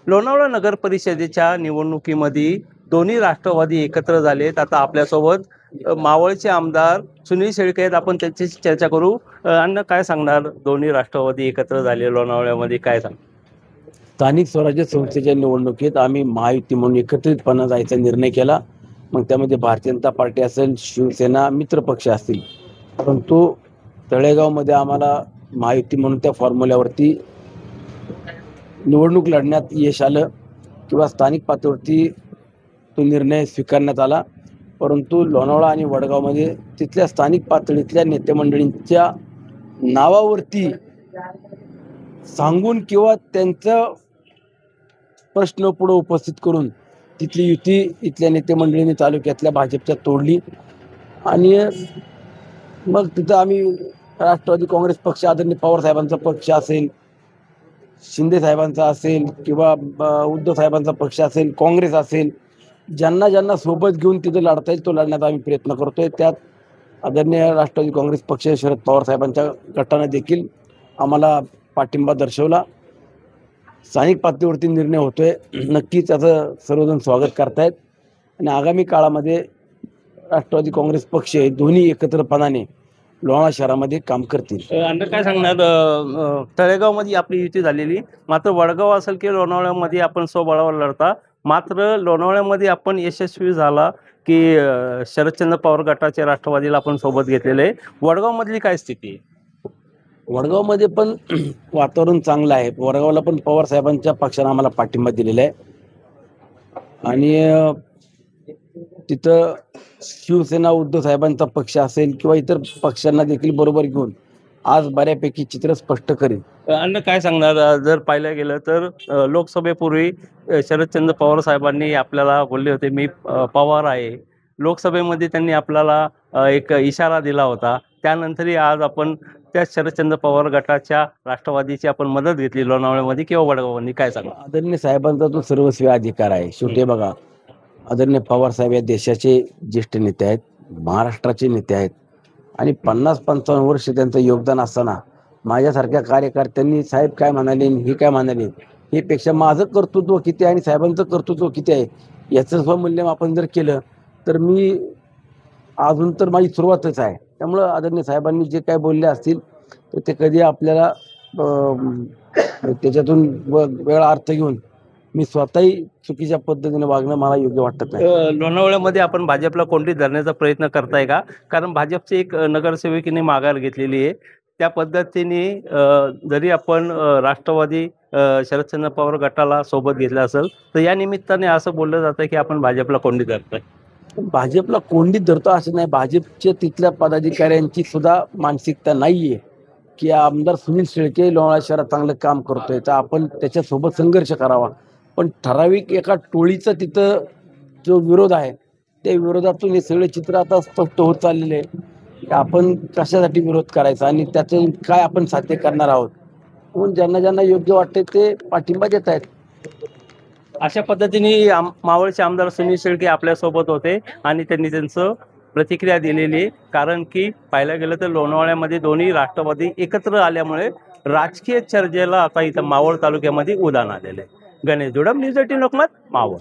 लोणावळा नगर परिषदेच्या निवडणुकीमध्ये दोन्ही राष्ट्रवादी एकत्र झालेत। आता आपल्यासोबत मावळचे आमदार सुनील शेळके आहेत। आपण त्यांच्याशी चर्चा करू। अण्णा, काय सांगणार? दोन्ही राष्ट्रवादी एकत्र झाले लोणावळ्यामध्ये, काय सांग? स्थानिक स्वराज्य संस्थेच्या निवडणुकीत आम्ही महायुती म्हणून एकत्रितपणे जायचा निर्णय केला। मग त्यामध्ये भारतीय जनता पार्टी असेल, शिवसेना, मित्रपक्ष असतील, परंतु तळेगावमध्ये आम्हाला महायुती म्हणून त्या फॉर्म्युल्यावरती निवडणूक लढण्यात यश आलं किंवा स्थानिक पातळीवरती तो निर्णय स्वीकारण्यात आला। परंतु लोणावळा आणि वडगावमध्ये तिथल्या स्थानिक पातळीतल्या नेतेमंडळींच्या नावावरती सांगून किंवा त्यांचा प्रश्न पुढे उपस्थित करून तिथली युती इथल्या नेतेमंडळींनी तालुक्यातल्या भाजपच्या तोडली आणि मग तिथं आम्ही राष्ट्रवादी काँग्रेस पक्ष, आदरणीय पवार साहेबांचा पक्ष असेल, शिंदे साहेबांचा असेल किंवा उद्धव साहेबांचा पक्ष असेल, काँग्रेस असेल, ज्यांना ज्यांना सोबत घेऊन तिथं लढता येईल तो लढण्याचा आम्ही प्रयत्न करतोय। त्यात आदरणीय राष्ट्रवादी काँग्रेस पक्ष, शरद पवार साहेबांच्या गटाने देखील आम्हाला पाठिंबा दर्शवला। स्थानिक पातळीवरती निर्णय होतोय, नक्कीच त्याचं सर्वजण स्वागत करतायत आणि आगामी काळामध्ये राष्ट्रवादी काँग्रेस पक्ष हे दोन्ही एकत्रपणाने लोणावळा शहरामध्ये काम करतील। अण्णा, काय सांगणार? तळेगावमध्ये आपली युती झालेली, मात्र वडगाव असेल की लोणावळ्यामध्ये आपण स्वबळावर लढता, मात्र लोणावळ्यामध्ये आपण यशस्वी झाला की शरदचंद्र पवार गटाच्या राष्ट्रवादीला आपण सोबत घेतलेलं आहे। वडगावमधली काय स्थिती आहे? वडगावमध्ये पण वातावरण चांगलं आहे। वडगावला पण पवार साहेबांच्या पक्षाने आम्हाला पाठिंबा दिलेला आहे आणि तिथं शिवसेना, उद्धव साहेबांचा पक्ष असेल किंवा इतर पक्षांना देखील बरोबर घेऊन आज बऱ्यापैकी चित्र स्पष्ट करेल। अण्णा, काय सांगणार? जर पाहिलं गेलं तर लोकसभेपूर्वी शरदचंद्र पवार साहेबांनी आपल्याला बोलले होते मी पवार आहे। लोकसभेमध्ये त्यांनी आपल्याला एक इशारा दिला होता। त्यानंतरही आज आपण त्या शरदचंद्र पवार गटाच्या राष्ट्रवादीची आपण मदत घेतली लोणावळ्यामध्ये किंवा वडगावमध्ये, काय सांगा? आदरणीय साहेबांचा तो सर्वस्वी अधिकार आहे। शेवटी बघा, आदरणीय पवार साहेब या देशाचे ज्येष्ठ नेते आहेत, महाराष्ट्राचे नेते आहेत आणि 50-55 वर्ष त्यांचं योगदान असताना माझ्यासारख्या कार्यकर्त्यांनी साहेब काय म्हणाले, हे काय म्हणाले, हे पेक्षा माझं कर्तृत्व किती आहे आणि साहेबांचं कर्तृत्व किती आहे याचं स्वमूल्यमापन जर केलं तर मी अजून तर माझी सुरुवातच आहे। त्यामुळं आदरणीय साहेबांनी जे काय बोलले असतील तर ते कधी आपल्याला त्याच्यातून वेगळा अर्थ घेऊन मी स्वतःही चुकीच्या पद्धतीने वागणं मला योग्य वाटत नाही। लोणावळ्यामध्ये आपण भाजपला कोंडीत धरण्याचा प्रयत्न करताय का? कारण भाजपचे एक नगरसेवकीने माघार घेतलेली आहे। त्या पद्धतीने जरी आपण राष्ट्रवादी शरदचंद्र पवार गटाला सोबत घेतलं असेल तर या निमित्ताने असं बोललं जातं की आपण भाजपला कोंडीत धरतोय। भाजपला कोंडीत धरतो असं नाही, भाजपच्या तिथल्या पदाधिकाऱ्यांची सुद्धा मानसिकता नाहीये की आमदार सुनील शेळके लोणावळा शहरात चांगलं काम करतोय तर आपण त्याच्यासोबत संघर्ष करावा। पण ठराविक एका टोळीचा तिथं जो विरोध आहे त्या विरोधातून हे सगळे चित्र आता स्पष्ट होत चाललेले आहे की आपण कशासाठी विरोध करायचा आणि त्यातून काय आपण साध्य करणार आहोत, म्हणून ज्यांना ज्यांना योग्य वाटते ते पाठिंबा देत आहेत। अशा पद्धतीने मावळचे आमदार सुनील शेळके आपल्यासोबत होते आणि त्यांनी त्यांचं प्रतिक्रिया दिलेली। कारण की पाहायला गेलं तर लोणावळ्यामध्ये दोन्ही राष्ट्रवादी एकत्र आल्यामुळे राजकीय चर्चेला आता इथं मावळ तालुक्यामध्ये उधाण आलेलं आहे। गणेश जोडम, न्यूज 18 लोकमत, मावळ।